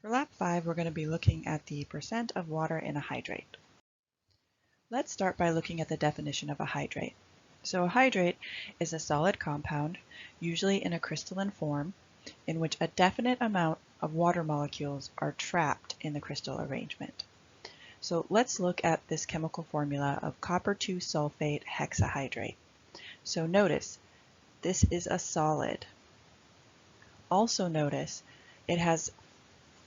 For Lab 5, we're going to be looking at the percent of water in a hydrate. Let's start by looking at the definition of a hydrate. So a hydrate is a solid compound, usually in a crystalline form, in which a definite amount of water molecules are trapped in the crystal arrangement. So let's look at this chemical formula of copper 2 sulfate hexahydrate. So notice, this is a solid. Also notice, it has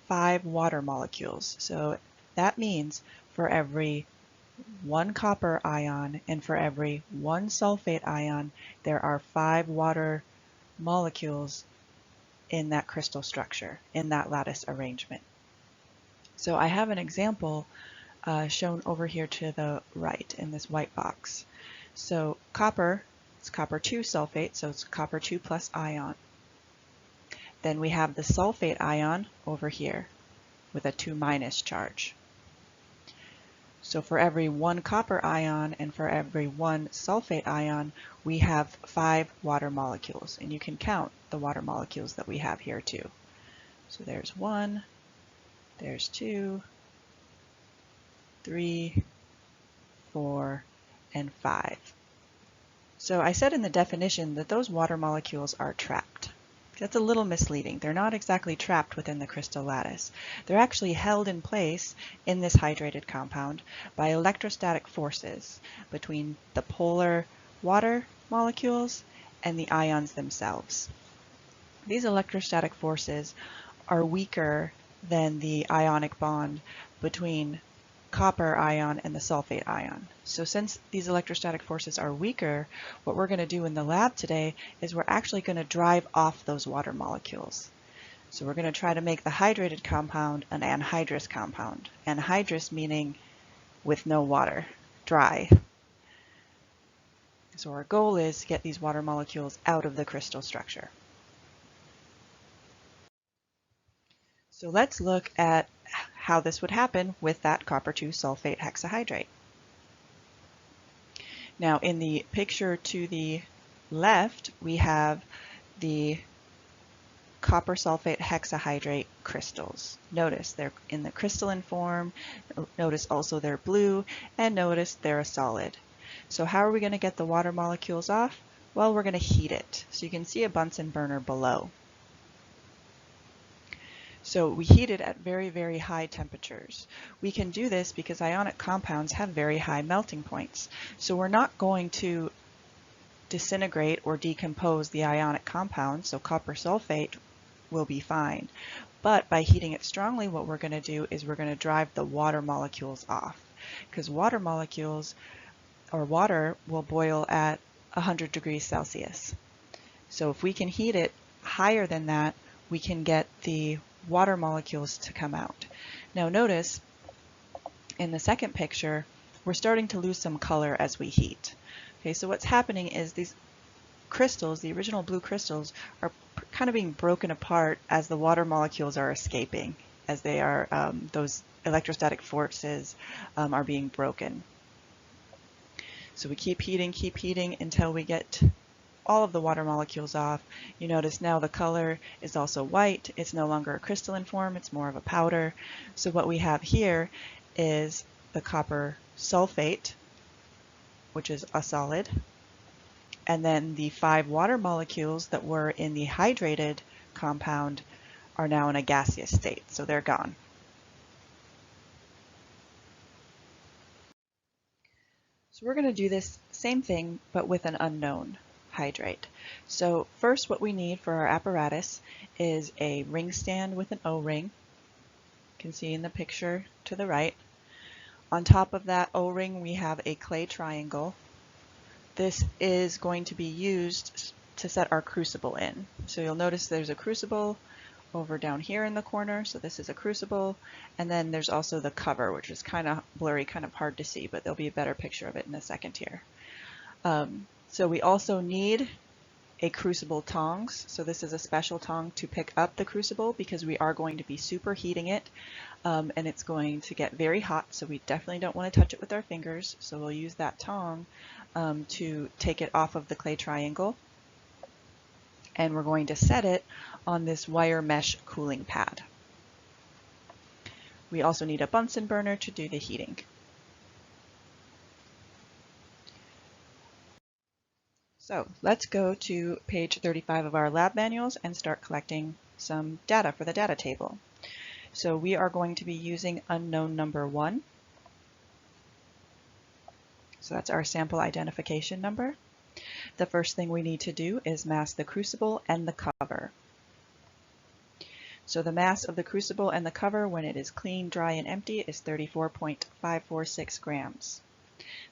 5 water molecules. So that means for every 1 copper ion and for every 1 sulfate ion, there are 5 water molecules in that crystal structure, in that lattice arrangement. So I have an example shown over here to the right in this white box. So copper, it's copper 2 sulfate, so it's copper 2 plus ion. Then we have the sulfate ion over here with a 2 minus charge. So for every 1 copper ion and for every 1 sulfate ion, we have 5 water molecules. And you can count the water molecules that we have here too. So there's 1, there's 2, 3, 4, and 5. So I said in the definition that those water molecules are trapped. That's a little misleading. They're not exactly trapped within the crystal lattice. They're actually held in place in this hydrated compound by electrostatic forces between the polar water molecules and the ions themselves. These electrostatic forces are weaker than the ionic bond between copper ion and the sulfate ion. So since these electrostatic forces are weaker, what we're going to do in the lab today is we're actually going to drive off those water molecules. So we're going to try to make the hydrated compound an anhydrous compound. Anhydrous meaning with no water, dry. So our goal is to get these water molecules out of the crystal structure. So let's look at how this would happen with that copper 2 sulfate hexahydrate. Now in the picture to the left, we have the copper sulfate hexahydrate crystals. Notice they're in the crystalline form, notice also they're blue, and notice they're a solid. So how are we going to get the water molecules off? Well, we're going to heat it. So you can see a Bunsen burner below. So we heat it at very, very high temperatures. We can do this because ionic compounds have very high melting points. So we're not going to disintegrate or decompose the ionic compound, so copper sulfate will be fine. But by heating it strongly, what we're going to do is we're going to drive the water molecules off, because water molecules, or water, will boil at 100 degrees Celsius. So if we can heat it higher than that, we can get the water molecules to come out. Now notice in the second picture, we're starting to lose some color as we heat. Okay, so what's happening is these crystals, the original blue crystals, are kind of being broken apart as the water molecules are escaping, as they are, those electrostatic forces are being broken. So we keep heating until we get all of the water molecules off. You notice now the color is also white. It's no longer a crystalline form, it's more of a powder. So what we have here is the copper sulfate, which is a solid, and then the 5 water molecules that were in the hydrated compound are now in a gaseous state, so they're gone. So we're going to do this same thing but with an unknown hydrate. So first what we need for our apparatus is a ring stand with an O-ring. You can see in the picture to the right. On top of that O-ring we have a clay triangle. This is going to be used to set our crucible in. So you'll notice there's a crucible over down here in the corner. So this is a crucible, and then there's also the cover, which is kind of blurry, kind of hard to see, but there'll be a better picture of it in a second here. So we also need a crucible tongs. So this is a special tong to pick up the crucible because we are going to be superheating it, and it's going to get very hot, so we definitely don't want to touch it with our fingers. So we'll use that tong to take it off of the clay triangle, and we're going to set it on this wire mesh cooling pad. We also need a Bunsen burner to do the heating. So let's go to page 35 of our lab manuals and start collecting some data for the data table. So we are going to be using unknown number 1. So that's our sample identification number. The first thing we need to do is mass the crucible and the cover. So the mass of the crucible and the cover when it is clean, dry, and empty is 34.546 grams.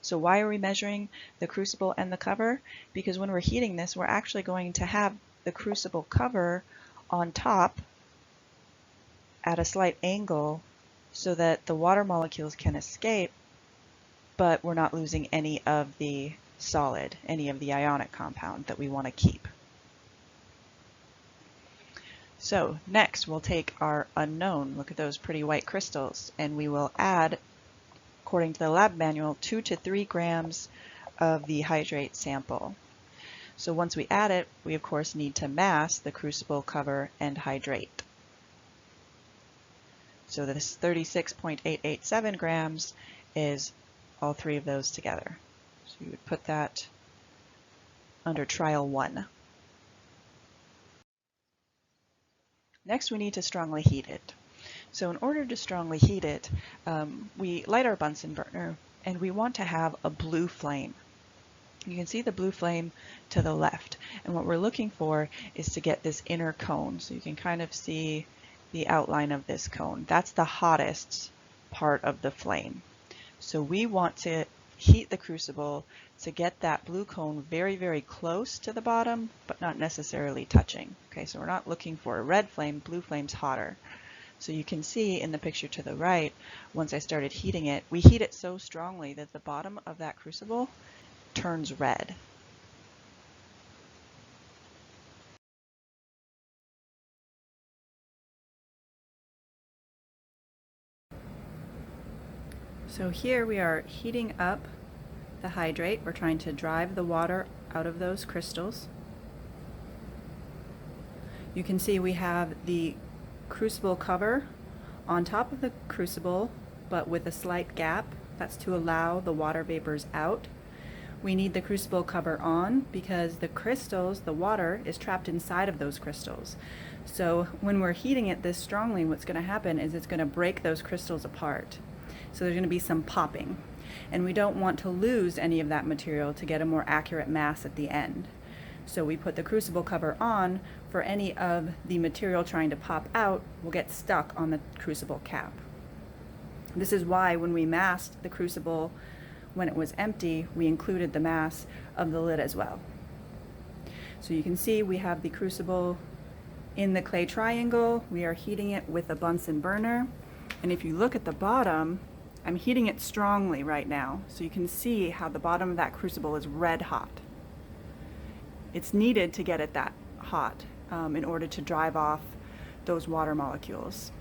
So why are we measuring the crucible and the cover? Because when we're heating this, we're actually going to have the crucible cover on top at a slight angle so that the water molecules can escape, but we're not losing any of the solid, any of the ionic compound that we want to keep. So next we'll take our unknown, look at those pretty white crystals, and we will add, according to the lab manual, 2 to 3 grams of the hydrate sample. So once we add it, we of course need to mass the crucible, cover, and hydrate. So this 36.887 grams is all 3 of those together. So you would put that under trial 1. Next we need to strongly heat it. So in order to strongly heat it, we light our Bunsen burner and we want to have a blue flame. You can see the blue flame to the left, and what we're looking for is to get this inner cone. So you can kind of see the outline of this cone. That's the hottest part of the flame. So we want to heat the crucible to get that blue cone very, very close to the bottom, but not necessarily touching. Okay, so we're not looking for a red flame, blue flame's hotter. So you can see in the picture to the right, once I started heating it, we heat it so strongly that the bottom of that crucible turns red. So here we are heating up the hydrate. We're trying to drive the water out of those crystals. You can see we have the crucible cover on top of the crucible, but with a slight gap. That's to allow the water vapors out. We need the crucible cover on because the crystals, the water, is trapped inside of those crystals. So when we're heating it this strongly, what's going to happen is it's going to break those crystals apart. So there's going to be some popping. And we don't want to lose any of that material to get a more accurate mass at the end. So we put the crucible cover on for any of the material trying to pop out will get stuck on the crucible cap. This is why when we masked the crucible when it was empty, we included the mass of the lid as well. So you can see we have the crucible in the clay triangle. We are heating it with a Bunsen burner. And if you look at the bottom, I'm heating it strongly right now. So you can see how the bottom of that crucible is red hot. It's needed to get it that hot in order to drive off those water molecules.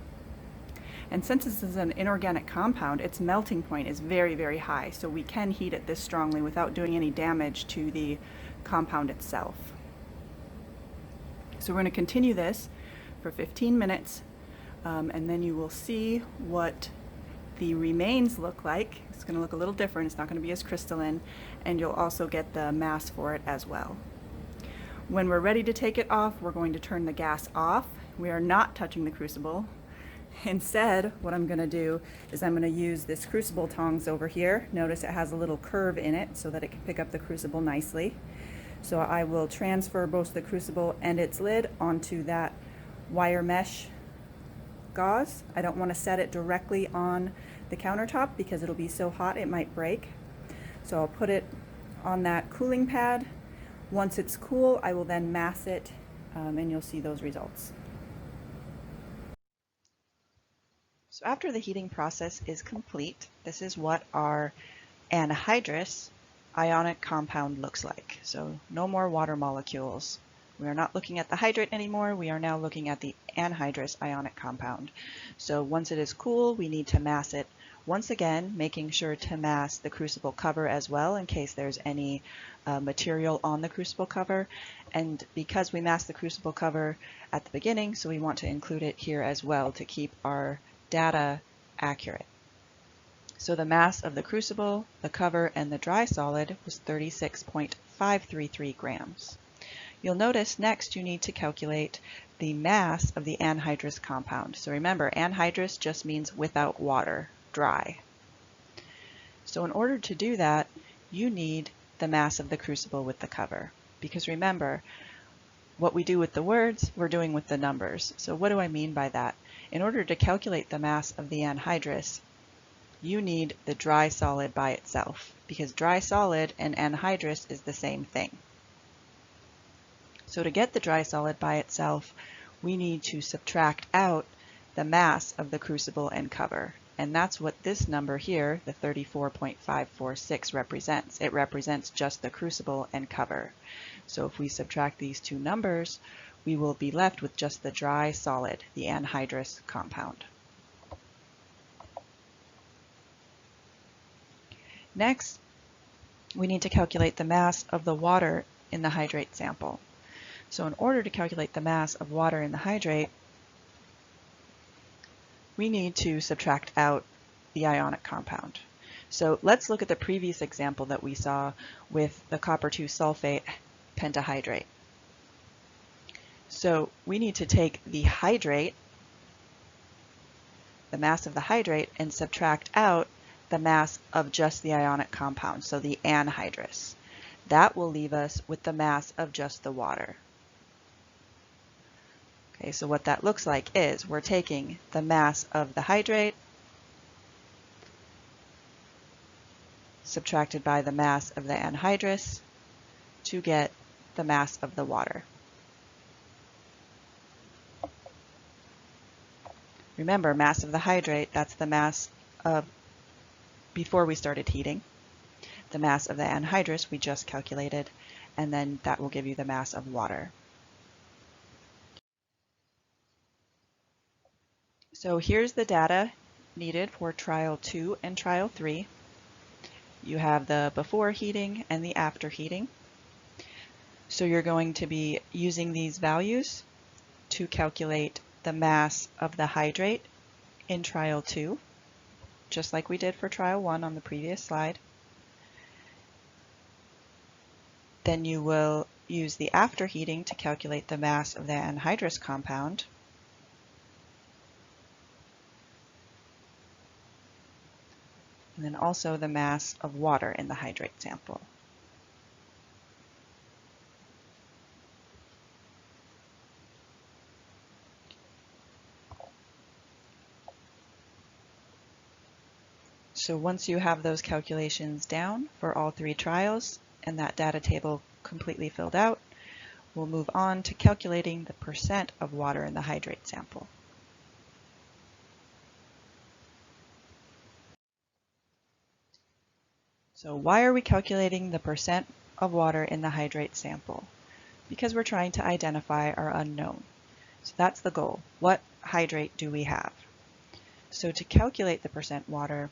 And since this is an inorganic compound, its melting point is very, very high, so we can heat it this strongly without doing any damage to the compound itself. So we're going to continue this for 15 minutes, and then you will see what the remains look like. It's going to look a little different. It's not going to be as crystalline, and you'll also get the mass for it as well. When we're ready to take it off, we're going to turn the gas off. We are not touching the crucible. Instead, what I'm going to do is I'm going to use this crucible tongs over here. Notice it has a little curve in it so that it can pick up the crucible nicely. So I will transfer both the crucible and its lid onto that wire mesh gauze. I don't want to set it directly on the countertop because it'll be so hot it might break. So I'll put it on that cooling pad. Once it's cool, I will then mass it, and you'll see those results. So after the heating process is complete, this is what our anhydrous ionic compound looks like. So no more water molecules. We are not looking at the hydrate anymore. We are now looking at the anhydrous ionic compound. So once it is cool, we need to mass it. Once again, making sure to mass the crucible cover as well in case there's any material on the crucible cover. And because we masked the crucible cover at the beginning, so we want to include it here as well to keep our data accurate. So the mass of the crucible, the cover, and the dry solid was 36.533 grams. You'll notice next you need to calculate the mass of the anhydrous compound. So remember, anhydrous just means without water, dry. So in order to do that, you need the mass of the crucible with the cover. Because remember, what we do with the words, we're doing with the numbers. So what do I mean by that? In order to calculate the mass of the anhydrous, you need the dry solid by itself, because dry solid and anhydrous is the same thing. So to get the dry solid by itself, we need to subtract out the mass of the crucible and cover. And that's what this number here, the 34.546, represents. It represents just the crucible and cover. So if we subtract these two numbers, we will be left with just the dry solid, the anhydrous compound. Next, we need to calculate the mass of the water in the hydrate sample. So in order to calculate the mass of water in the hydrate, we need to subtract out the ionic compound. So let's look at the previous example that we saw with the copper 2 sulfate pentahydrate. So we need to take the hydrate, the mass of the hydrate, and subtract out the mass of just the ionic compound, so the anhydrous. That will leave us with the mass of just the water. Okay, so what that looks like is we're taking the mass of the hydrate subtracted by the mass of the anhydrous to get the mass of the water. Remember, mass of the hydrate, that's the mass of before we started heating. The mass of the anhydrous we just calculated, and then that will give you the mass of water. So here's the data needed for trial 2 and trial 3. You have the before heating and the after heating. So you're going to be using these values to calculate the mass of the hydrate in trial 2, just like we did for trial 1 on the previous slide. Then you will use the after heating to calculate the mass of the anhydrous compound. And then also the mass of water in the hydrate sample. So once you have those calculations down for all 3 trials and that data table completely filled out, we'll move on to calculating the percent of water in the hydrate sample. So why are we calculating the percent of water in the hydrate sample? Because we're trying to identify our unknown. So that's the goal. What hydrate do we have? So to calculate the percent water,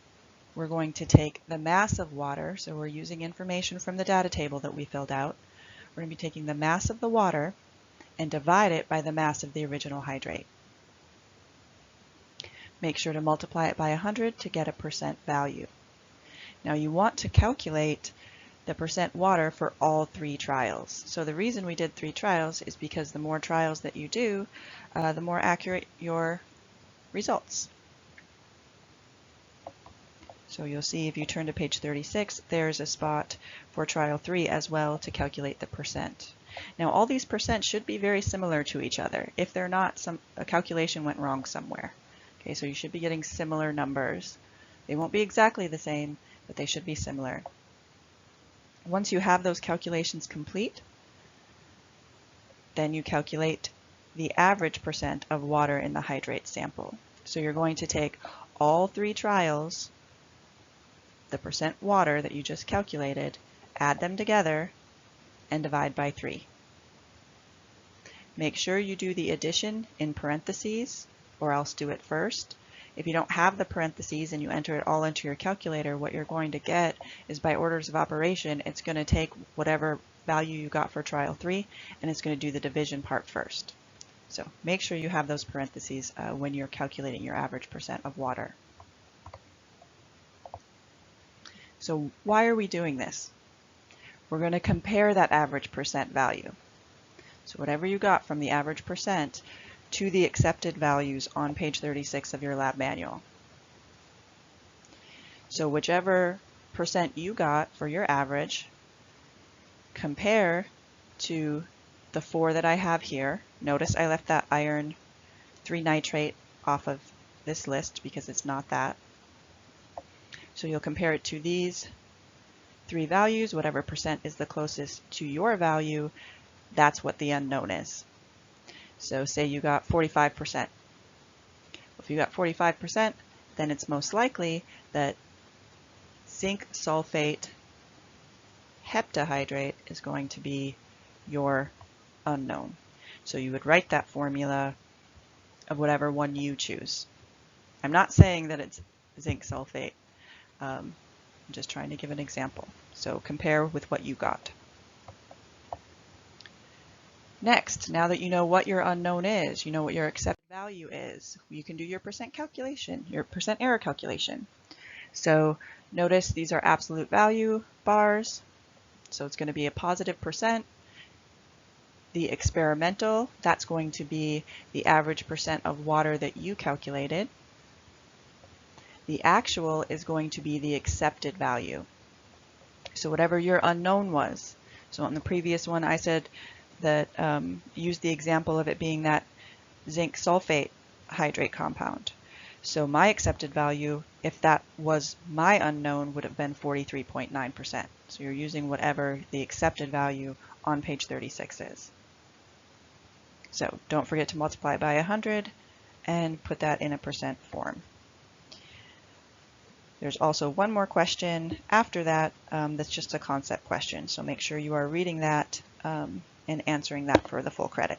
we're going to take the mass of water, so we're using information from the data table that we filled out. We're going to be taking the mass of the water and divide it by the mass of the original hydrate. Make sure to multiply it by 100 to get a percent value. Now you want to calculate the percent water for all 3 trials. So the reason we did 3 trials is because the more trials that you do, the more accurate your results. So you'll see if you turn to page 36, there's a spot for trial 3 as well to calculate the percent. Now all these percents should be very similar to each other. If they're not, a calculation went wrong somewhere. Okay, so you should be getting similar numbers. They won't be exactly the same, but they should be similar. Once you have those calculations complete, then you calculate the average percent of water in the hydrate sample. So you're going to take all 3 trials, the percent water that you just calculated, add them together, and divide by 3. Make sure you do the addition in parentheses, or else do it first. If you don't have the parentheses and you enter it all into your calculator, what you're going to get is by orders of operation, it's going to take whatever value you got for trial 3, and it's going to do the division part first. So make sure you have those parentheses when you're calculating your average percent of water. So why are we doing this? We're going to compare that average percent value. So whatever you got from the average percent to the accepted values on page 36 of your lab manual. So whichever percent you got for your average, compare to the 4 that I have here. Notice I left that iron 3 nitrate off of this list because it's not that. So you'll compare it to these 3 values, whatever percent is the closest to your value, that's what the unknown is. So say you got 45%. If you got 45%, then it's most likely that zinc sulfate heptahydrate is going to be your unknown. So you would write that formula of whatever one you choose. I'm not saying that it's zinc sulfate. I'm just trying to give an example. So compare with what you got. Next, now that you know what your unknown is, you know what your accepted value is, you can do your percent calculation, your percent error calculation. So notice these are absolute value bars. So it's going to be a positive percent. The experimental, that's going to be the average percent of water that you calculated. The actual is going to be the accepted value. So whatever your unknown was. So on the previous one I said that used the example of it being that zinc sulfate hydrate compound. So my accepted value, if that was my unknown, would have been 43.9%. So you're using whatever the accepted value on page 36 is. So don't forget to multiply by 100 and put that in a percent form. There's also one more question after that that's just a concept question. So make sure you are reading that and answering that for the full credit.